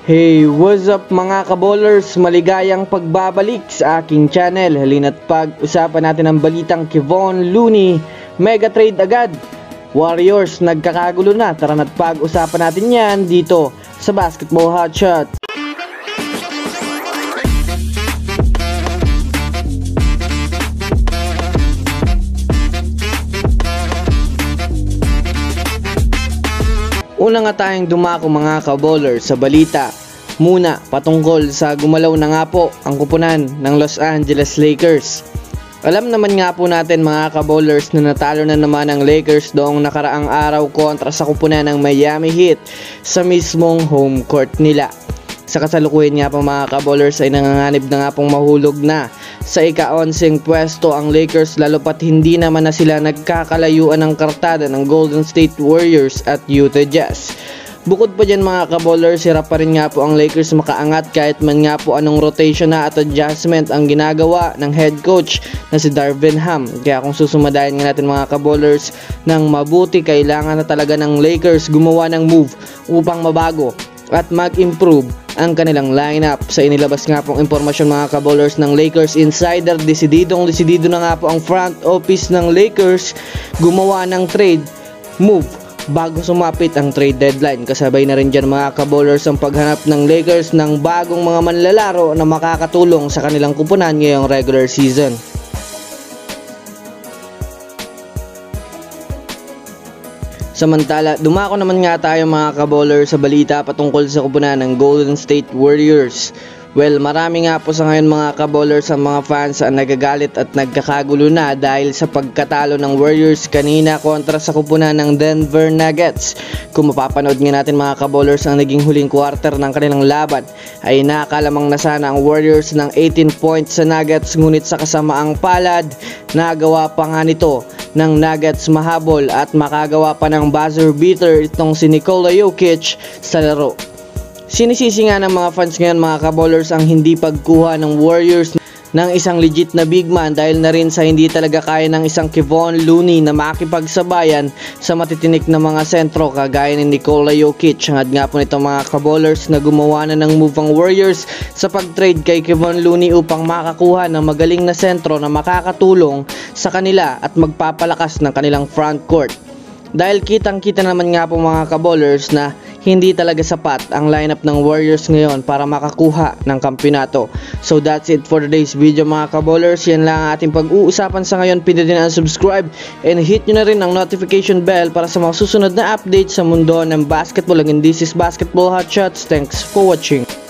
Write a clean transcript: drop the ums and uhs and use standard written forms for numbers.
Hey, what's up mga kaballers? Maligayang pagbabalik sa aking channel. Halina't pag-usapan natin ang balitang Kevon Looney. Mega trade agad. Warriors nagkakagulo na. Tara na't pag-usapan natin yan dito sa Basketball Hotshot. Una nga tayong dumako mga kaballers sa balita. Muna patungkol sa gumalaw na nga po ang kupunan ng Los Angeles Lakers. Alam naman nga po natin mga kaballers na natalo na naman ang Lakers doong nakaraang araw kontra sa kupunan ng Miami Heat sa mismong home court nila. Sa kasalukuyan nga po mga kaballers ay nanganganib na nga pong mahulog na sa ika-11 pwesto ang Lakers, lalo pat hindi naman na sila nagkakalayuan ng kartada ng Golden State Warriors at Utah Jazz. Bukod pa dyan mga kaballers, hirap pa rin nga po ang Lakers makaangat kahit man nga po anong rotation na at adjustment ang ginagawa ng head coach na si Darvin Ham. Kaya kung susumadayan nga natin mga kaballers ng mabuti, kailangan na talaga ng Lakers gumawa ng move upang mabago at mag-improve ang kanilang lineup. Sa inilabas nga pong impormasyon mga kaballers ng Lakers Insider, desidido na nga po ang front office ng Lakers gumawa ng trade move bago sumapit ang trade deadline. Kasabay na rin dyan mga kaballers ang paghanap ng Lakers ng bagong mga manlalaro na makakatulong sa kanilang kupunan ngayong regular season. Samantala, dumako naman nga tayo mga kaballers sa balita patungkol sa kupunan ng Golden State Warriors. Well, marami nga po sa ngayon mga kaballers ang mga fans ang nagagalit at nagkakagulo na dahil sa pagkatalo ng Warriors kanina kontra sa kupunan ng Denver Nuggets. Kung mapapanood nga natin mga kaballers ang naging huling quarter ng kanilang laban, ay nakalamang na sana ang Warriors ng 18 points sa Nuggets, ngunit sa kasamaang palad, nagawa pa nga nito ng Nuggets mahabol at makagawa pa ng buzzer beater itong si Nikola Jokic sa laro. Sinisisi nga ng mga fans ngayon mga kaballers ang hindi pagkuha ng Warriors ng isang legit na big man dahil na rin sa hindi talaga kaya ng isang Kevon Looney na makipagsabayan sa matitinik na mga sentro kagaya ni Nikola Jokic. Hangad nga po nito mga kaballers na gumawa na ng move ang Warriors sa pag-trade kay Kevon Looney upang makakuha ng magaling na sentro na makakatulong sa kanila at magpapalakas ng kanilang front court. Dahil kitang-kita naman nga po mga kaballers na hindi talaga sapat ang lineup ng Warriors ngayon para makakuha ng kampeonato. So that's it for today's video mga kaballers. Yan lang ang ating pag-uusapan sa ngayon. Pindutin ang subscribe and hit nyo na rin ang notification bell para sa mga susunod na updates sa mundo ng basketball. Again, this is Basketball Hotshots. Thanks for watching.